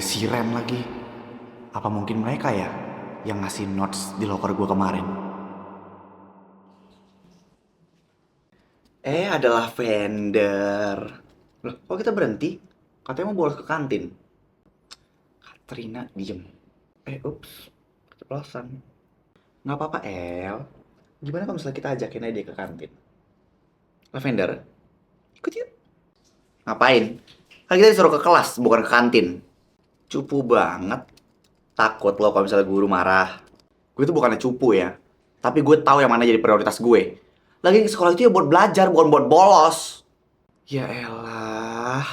si Ren lagi. Apa mungkin mereka ya yang ngasih notes di loker gue kemarin? Adalah vendor. Loh, kok kita berhenti? Katanya mau bolos ke kantin. Katrina, diem. Ups, keceplosan. Nggak apa-apa, El. Gimana kalau misalnya kita ajakin aja dia ke kantin? Lavender, ikut yuk. Ngapain? Kan kita disuruh ke kelas, bukan ke kantin. Cupu banget. Takut lo kalau misalnya guru marah. Gue tuh bukannya cupu ya. Tapi gue tahu yang mana jadi prioritas gue. Lagi ke sekolah itu ya buat belajar, bukan buat bolos. Ya elah.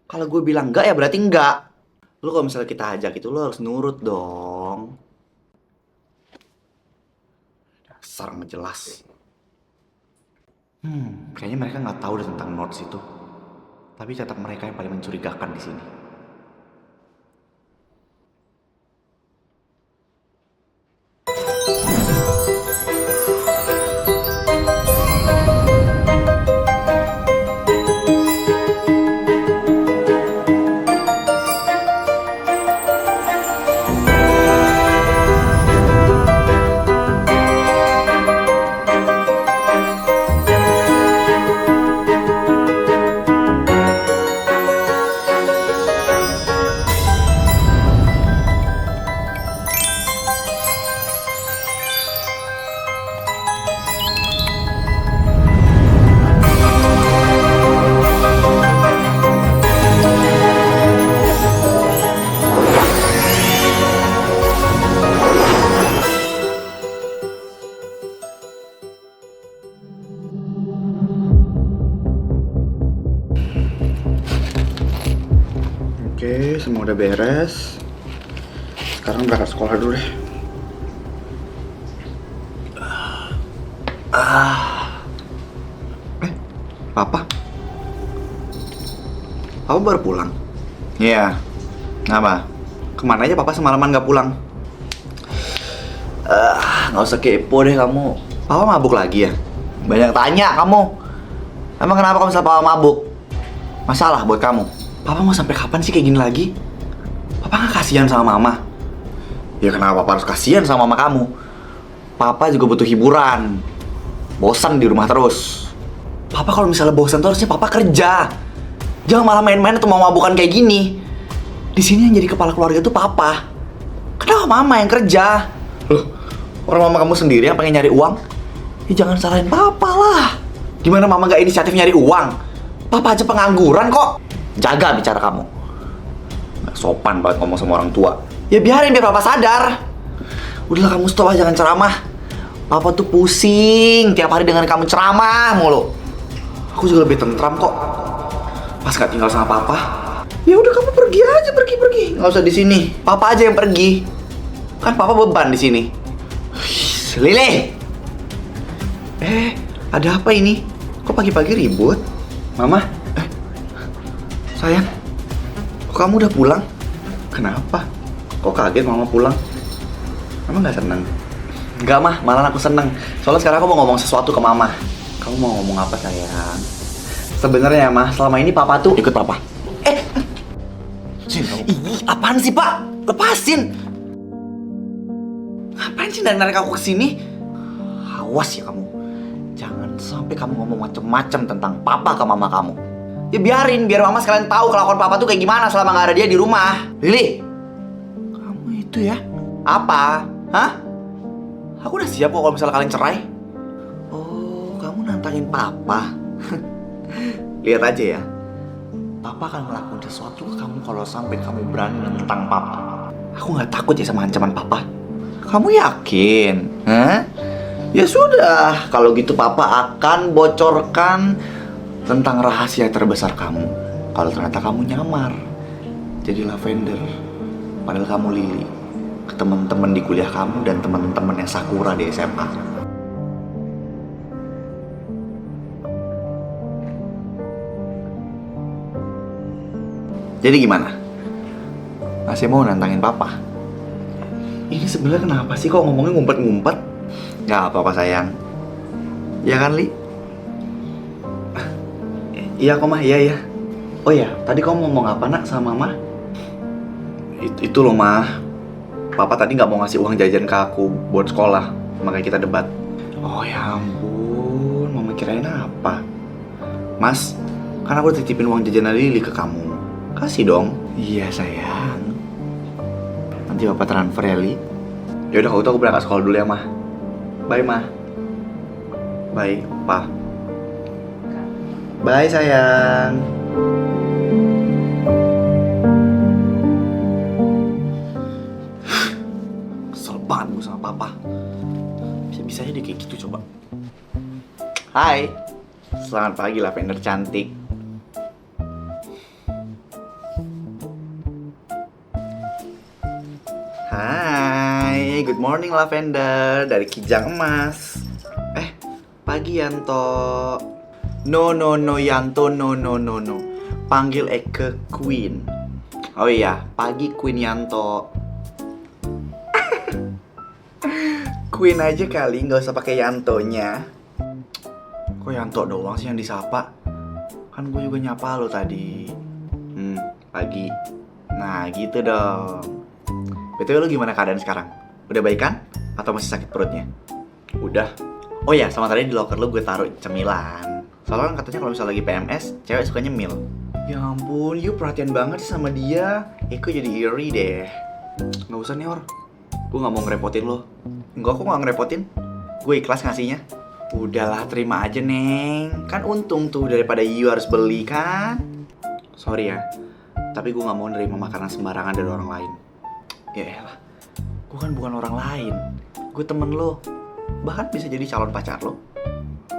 Kalau gue bilang enggak ya berarti enggak. Lo kalau misalnya kita ajak itu lo harus nurut dong. Dasar nggak jelas. Kayaknya mereka nggak tahu deh tentang notes itu. Tapi tetap mereka yang paling mencurigakan di sini. Oke, semua udah beres. Sekarang berangkat sekolah dulu deh. Papa? Papa baru pulang? Iya. Kenapa? Kemana aja papa semalaman gak pulang? Nggak usah kepo deh kamu. Papa mabuk lagi ya? Banyak tanya kamu. Emang kenapa kalau misalnya papa mabuk? Masalah buat kamu? Papa mau sampai kapan sih kayak gini lagi? Papa nggak kasihan sama mama? Ya kenapa papa harus kasihan sama mama kamu? Papa juga butuh hiburan. Bosan di rumah terus. Papa kalau misalnya bosan tuh harusnya papa kerja. Jangan malah main-main atau mau mabukan kayak gini. Di sini yang jadi kepala keluarga tuh papa. Kenapa mama yang kerja? Loh, orang mama kamu sendiri yang pengen nyari uang? Ya jangan salahin papa lah. Gimana mama gak inisiatif nyari uang? Papa aja pengangguran kok. Jaga bicara kamu. Gak sopan banget ngomong sama orang tua. Ya biarin biar papa sadar. Udahlah kamu stop aja jangan ceramah. Papa tuh pusing tiap hari dengan kamu ceramah mulu. Aku juga lebih tentram kok pas gak tinggal sama papa. Ya udah kamu pergi aja, pergi. Nggak usah di sini. Papa aja yang pergi. Kan papa beban di sini. Lili. Ada apa ini? Kok pagi-pagi ribut? Mama? Sayang, kok kamu udah pulang? Kenapa? Kok kaget mama pulang? Mama nggak seneng? Nggak mah, malah aku seneng. Soalnya sekarang aku mau ngomong sesuatu ke mama. Kamu mau ngomong apa sayang? Sebenarnya mah selama ini papa tuh ikut papa. Apaan sih pak? Lepasin. Ngapain sih narik aku kesini? Awas ya kamu. Jangan sampai kamu ngomong macem-macem tentang papa ke mama kamu. Ya biarin, biar mama sekalian tahu kelakuan papa tuh kayak gimana selama gak ada dia di rumah. Lili, kamu itu ya? Apa? Hah? Aku udah siap kok kalau misalnya kalian cerai. Oh, kamu nantangin papa. Lihat aja ya. Papa akan melakukan sesuatu ke kamu kalau sampai kamu berani menentang papa. Aku gak takut ya sama ancaman papa. Kamu yakin? Hah? Ya sudah, kalau gitu papa akan bocorkan tentang rahasia terbesar kamu. Kalau ternyata kamu nyamar jadi lavender, padahal kamu Lili, ke teman-teman di kuliah kamu dan teman-teman yang Sakura di SMA. Jadi gimana? Masih mau nantangin papa? Ini sebenarnya kenapa sih kok ngomongnya ngumpet-ngumpet? Gak apa-apa sayang. Ya kan Li? Iya kok mah, iya. Oh ya, tadi kamu ngomong apa nak sama mama? Itu loh mah, papa tadi nggak mau ngasih uang jajan ke aku buat sekolah, makanya kita debat. Oh ya ampun, mama kirain apa? Mas, kan aku titipin uang jajan Lili ke kamu. Kasih dong. Iya sayang. Nanti papa transfer ya Li. Yaudah kalau gitu aku berangkat sekolah dulu ya mah. Bye mah. Bye pa. Bye sayang. Kesel banget gue sama papa. Bisa-bisanya dia kayak gitu coba. Hai. Selamat pagi Lavender cantik. Hai, good morning Lavender dari Kijang Emas. Pagi Yanto. No Yanto, no. Panggil Eke Queen. Oh iya, pagi Queen Yanto. Queen aja kali, nggak usah pakai Yantonya. Kok Yanto doang sih yang disapa? Kan gue juga nyapa lo tadi. Pagi. Nah gitu dong. BTW lo gimana keadaan sekarang? Udah baik kan? Atau masih sakit perutnya? Udah. Oh ya, sama tadi di locker lo gue taruh cemilan. Soalnya kan katanya kalau misalnya lagi PMS, cewek suka nyemil. Ya ampun, you perhatian banget sih sama dia. Eko jadi iri deh. Gak usah nih Or, gue gak mau ngerepotin lo. Enggak, aku gak ngerepotin. Gue ikhlas ngasihnya. Udahlah, terima aja Neng. Kan untung tuh daripada you harus beli kan. Sorry ya, tapi gue gak mau nerima makanan sembarangan dari orang lain. Ya elah, gue kan bukan orang lain. Gue temen lo. Bahkan bisa jadi calon pacar lo.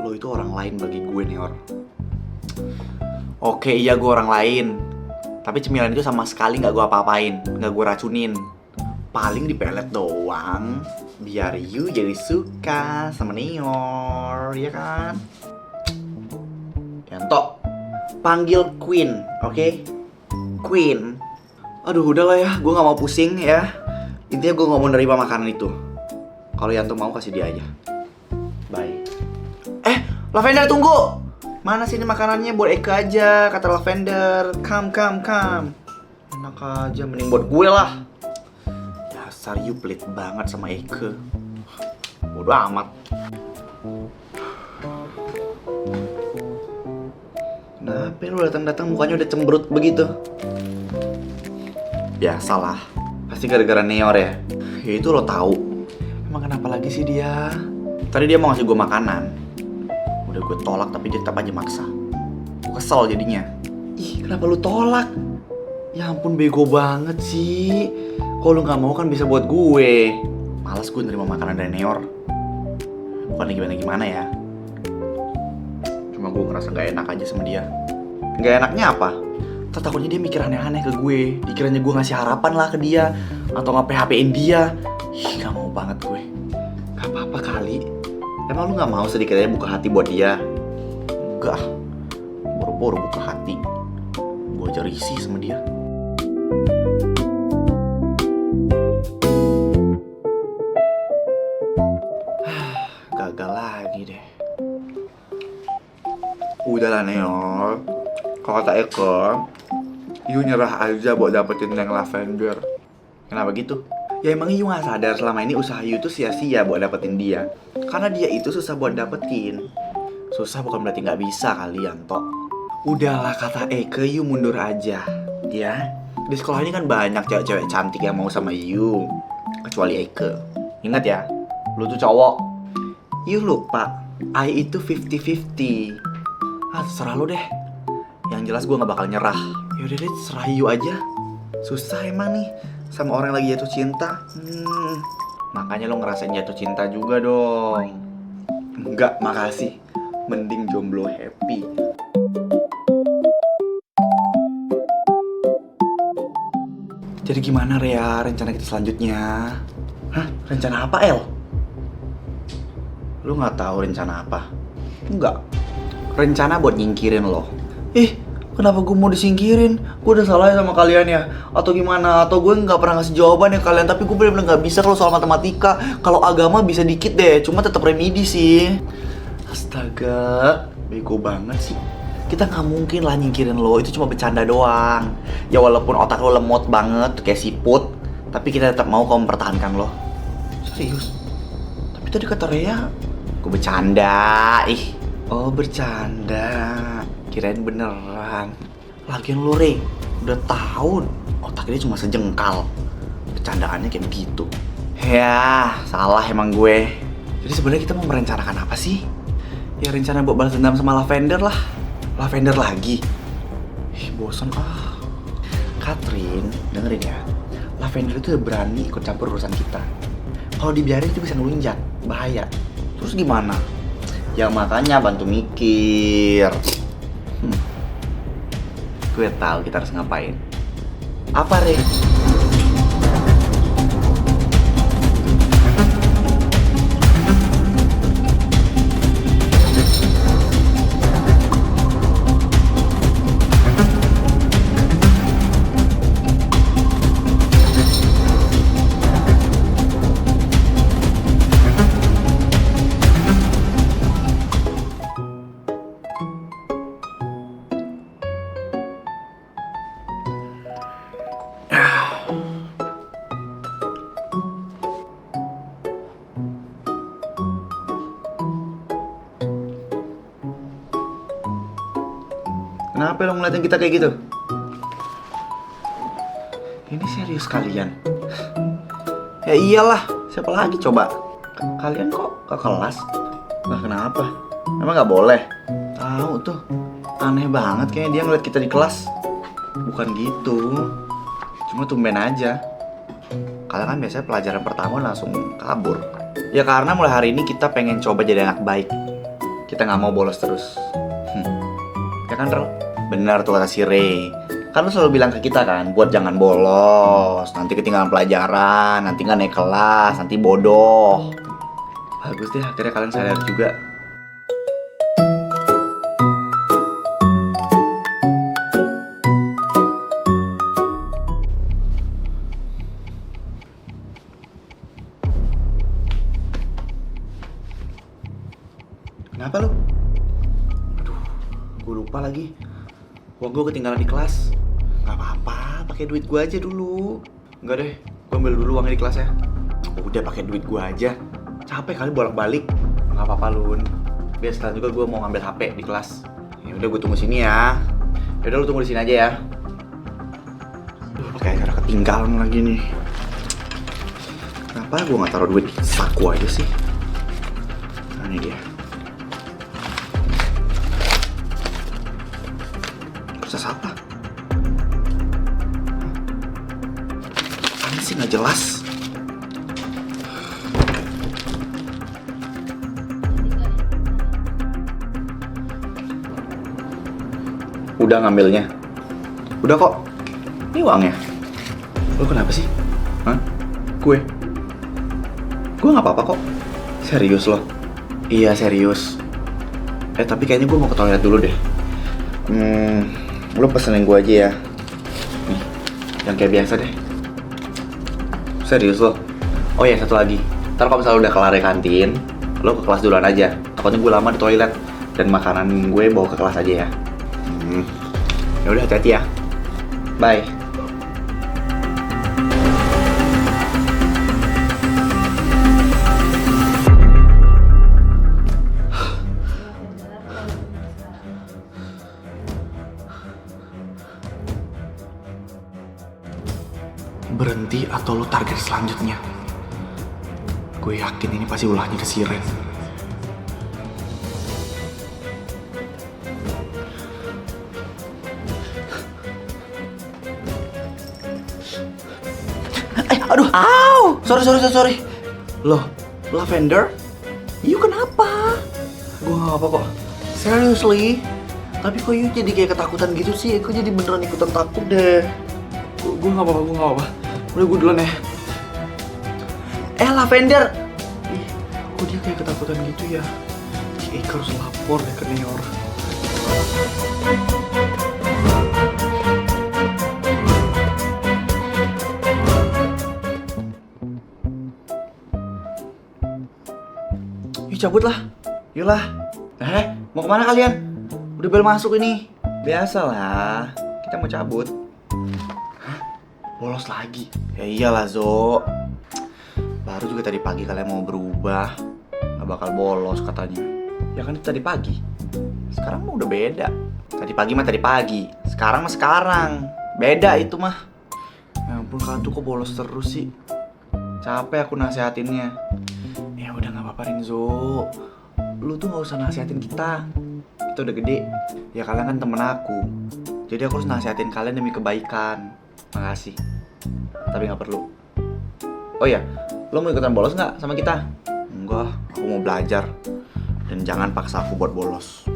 Lo itu orang lain bagi gue nih Or. Oke iya gue orang lain, tapi cemilan itu sama sekali gak gue apa-apain, gak gue racunin. Paling dipelet doang, biar you jadi suka sama Nior, ya kan? Yanto, panggil Queen, oke? Queen. Aduh udahlah ya, gue gak mau pusing ya. Intinya gue gak mau nerima makanan itu. Kalau Yanto mau kasih dia aja. Bye. Lavender tunggu. Mana sih ini makanannya? Buat Eka aja, kata Lavender. Come. Enak aja, mending buat gue lah. Dasar you pelit banget sama Eka. Bodoh amat. Kenapa lu datang-datang mukanya udah cemberut begitu? Biasalah, pasti gara-gara Neor ya. Ya itu lo tahu. Emang kenapa lagi sih dia? Tadi dia mau ngasih gue makanan. Udah gue tolak tapi dia tetap aja maksa. Gue kesel jadinya. Ih, kenapa lu tolak? Ya ampun, bego banget sih. Kalau lu gak mau kan bisa buat gue. Males gue nerima makanan dari Neor. Bukannya gimana-gimana ya. Cuma gue ngerasa gak enak aja sama dia. Gak enaknya apa? Takutnya dia mikir aneh-aneh ke gue. Dikiranya gue ngasih harapan lah ke dia. Atau nge-PHP-in dia. Ih, gak mau banget gue. Gak apa-apa kali. Emang lu gak mau sedikitnya buka hati buat dia? Enggak. Boro-boro buka hati. Gue aja risih sama dia. Gagal lagi deh. Udahlah Neor. Kalau kata Eko, you nyerah aja buat dapetin Neng Lavender. Kenapa gitu? Ya emang you gak sadar selama ini usaha you tuh sia-sia buat dapetin dia. Karena dia itu susah buat dapetin. Susah bukan berarti gak bisa kali Yanto. Udahlah kata Eke, you mundur aja. Ya, di sekolah ini kan banyak cewek-cewek cantik yang mau sama you. Kecuali Eke. Ingat ya, lu tuh cowok. You lupa, I itu 50-50. Terserah lu deh. Yang jelas gue gak bakal nyerah. Yaudah deh, serah you aja. Susah emang nih sama orang yang lagi jatuh cinta. Makanya lo ngerasain jatuh cinta juga dong. Enggak, makasih. Mending jomblo happy. Jadi gimana Rea rencana kita selanjutnya? Hah? Rencana apa El? Lu gak tahu rencana apa? Enggak. Rencana buat nyingkirin lo. Kenapa gue mau disingkirin? Gue udah salah ya sama kalian ya? Atau gimana? Atau gue nggak pernah ngasih jawaban ya kalian? Tapi gue bener-bener nggak bisa kalau soal matematika. Kalau agama bisa dikit deh, cuma tetap remedi sih. Astaga, bego banget sih. Kita nggak mungkin lah nyingkirin lo, itu cuma bercanda doang. Ya walaupun otak lo lemot banget, kayak siput, tapi kita tetap mau kamu mempertahankan lo. Serius? Tapi tadi kata Rea, gue bercanda, ih. Oh bercanda, kirain beneran. Lagian lo Re, udah tahun, otaknya cuma sejengkal. Bercandaannya kayak begitu. Ya, salah emang gue. Jadi sebenarnya kita mau merencanakan apa sih? Ya rencana buat balas dendam sama Lavender lah. Lavender lagi? Ih, bosan ah. Catherine, dengerin ya. Lavender itu udah berani ikut campur urusan kita. Kalau dibiarin itu bisa ngelunjak, bahaya. Terus gimana? Ya makanya bantu mikir. Gue tahu kita harus ngapain. Apa, Re? Kenapa lo ngeliatin kita kayak gitu? Ini serius kalian? Ya iyalah, siapa lagi coba? Kalian kok ke kelas? Nah kenapa? Emang nggak boleh? Tahu tuh, aneh banget kayaknya dia ngeliat kita di kelas. Bukan gitu, cuma tumben aja. Kalian kan biasanya pelajaran pertama langsung kabur. Ya karena mulai hari ini kita pengen coba jadi anak baik. Kita nggak mau bolos terus. Ya kan, Rel? Benar tuh kata si Ray. Kan lu selalu bilang ke kita kan, buat jangan bolos, nanti ketinggalan pelajaran, nanti nggak naik kelas, nanti bodoh. Bagus deh, akhirnya kalian sadar juga. Kenapa lu? Aduh, gue lupa lagi. Uang gue ketinggalan di kelas. Gak apa-apa, pakai duit gue aja dulu. Enggak deh, gue ambil dulu uangnya di kelas ya. Udah pakai duit gue aja. Capek kali bolak-balik. Gak apa-apa Lun. Biar setelah juga gue mau ngambil HP di kelas. Ya udah gue tunggu sini ya. Ya udah lu tunggu di sini aja ya. Pakai acara ketinggalan lagi nih. Kenapa gue nggak taruh duit di saku aja sih? Nah, ini dia. Proses apa? Ini sih nggak jelas. Udah ngambilnya? Udah kok. Ini uangnya. Lo kenapa sih? Hah? Gue nggak apa-apa kok. Serius lo? Iya serius. Tapi kayaknya gue mau ke toilet dulu deh. Lo pesenin gue aja ya. Nih, yang kayak biasa deh. Serius lo? Oh ya satu lagi. Ntar kalau misalnya udah kelar di kantin, lo ke kelas duluan aja. Takutnya gue lama di toilet dan makanan gue bawa ke kelas aja ya. Ya udah hati-hati ya. Bye. Berhenti atau lo target selanjutnya? Gue yakin ini pasti ulahnya ke Siren. Aduh, sorry. Loh, Lavender? You kenapa? Gue gak apa kok. Seriously? Tapi kok you jadi kayak ketakutan gitu sih? Gue jadi beneran ikutan takut deh. Gue gak apa-apa. Udah gue duluan ya. Lavender! Ih, kok dia kayak ketakutan gitu ya? Si Eka harus lapor deh ke Neor. Yuk cabut lah. Yuk lah. Mau kemana kalian? Udah bel masuk ini. Biasalah, kita mau cabut. Hah? Bolos lagi? Ya iyalah Zo. Baru juga tadi pagi kalian mau berubah. Gak bakal bolos katanya. Ya kan itu tadi pagi. Sekarang mah udah beda. Tadi pagi mah tadi pagi. Sekarang mah sekarang. Beda itu mah. Ya ampun, kalian tuh kok bolos terus sih. Capek aku nasehatinnya. Ya udah gak apa-apa Rinzo. Lu tuh gak usah nasehatin kita. Kita udah gede. Ya kalian kan temen aku. Jadi aku harus nasehatin kalian demi kebaikan. Makasih. Tapi gak perlu. Oh iya, lo mau ikutan bolos gak sama kita? Enggak, aku mau belajar. Dan jangan paksa aku buat bolos.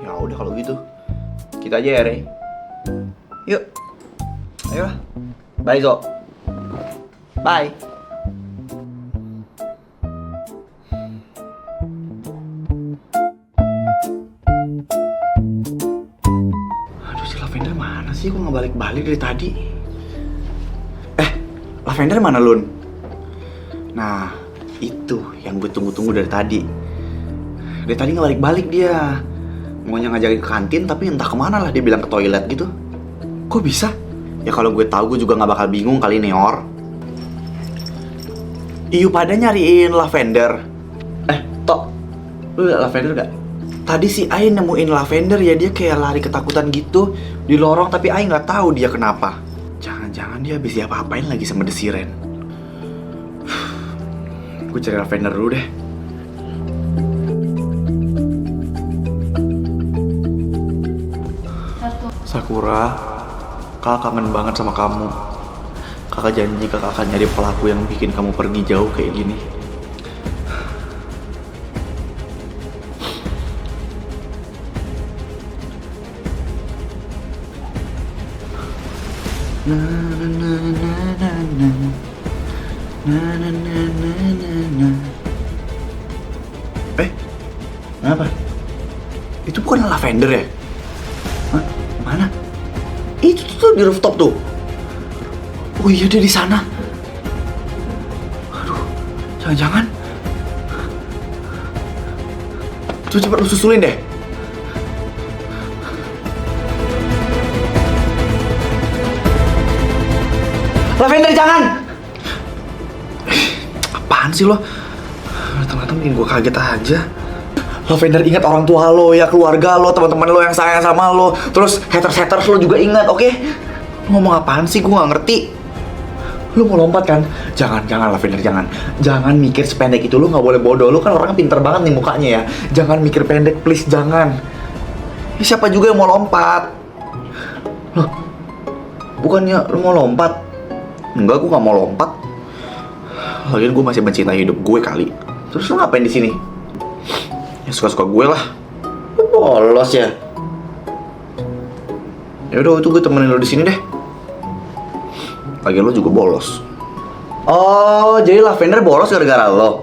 Ya udah kalau gitu. Kita aja ya, Re. Yuk. Ayo. Bye, Zo. Bye. Aduh, si Lavender mana sih? Kok nggak balik-balik dari tadi? Lavender mana, Lun? Nah, itu yang gue tunggu-tunggu dari tadi. Dari tadi nggak balik-balik dia. Maunya ngajakin ke kantin, tapi entah kemana lah, dia bilang ke toilet gitu. Kok bisa? Ya kalau gue tahu gue juga nggak bakal bingung kali, Neor. Iyu pada nyariin Lavender. Tok, lu liat Lavender gak? Tadi si Ai nemuin Lavender ya, dia kayak lari ketakutan gitu di lorong, tapi Ai nggak tahu dia kenapa. Jangan-jangan dia habis diapa-apain lagi sama Desiren. Gue cari Lavender dulu deh. Sakura, kakak kangen banget sama kamu. Kakak janji kakak akan nyari pelaku yang bikin kamu pergi jauh kayak gini. Na na na na na na na na na na na. Kenapa? Itu bukan Lavender ya? Hah? Mana? Itu tuh di rooftop tuh. Oh iya, dia di sana. Aduh, jangan-jangan. Coba cepet lu susulin deh. Lavender, jangan! Apaan sih lo? Datang-datang bikin gue kaget aja. Lavender, ingat orang tua lo, ya keluarga lo, teman-teman lo yang sayang sama lo. Terus haters-haters lo juga ingat, oke? Lo ngomong apaan sih? Gue gak ngerti. Lo mau lompat kan? Jangan Lavender, jangan. Jangan mikir sependek itu, lo gak boleh bodoh. Lo kan orangnya pinter banget nih mukanya ya. Jangan mikir pendek, please, jangan. Ya, siapa juga yang mau lompat? Loh, bukannya lo mau lompat? Enggak, gue gak mau lompat. Lagian gue masih mencintai hidup gue kali. Terus lo ngapain di sini? Ya suka-suka gue lah. Lo bolos ya? Ya udah, itu gue temenin lo di sini deh. Lagian lo juga bolos. Oh, jadi Lavender bolos gara-gara lo?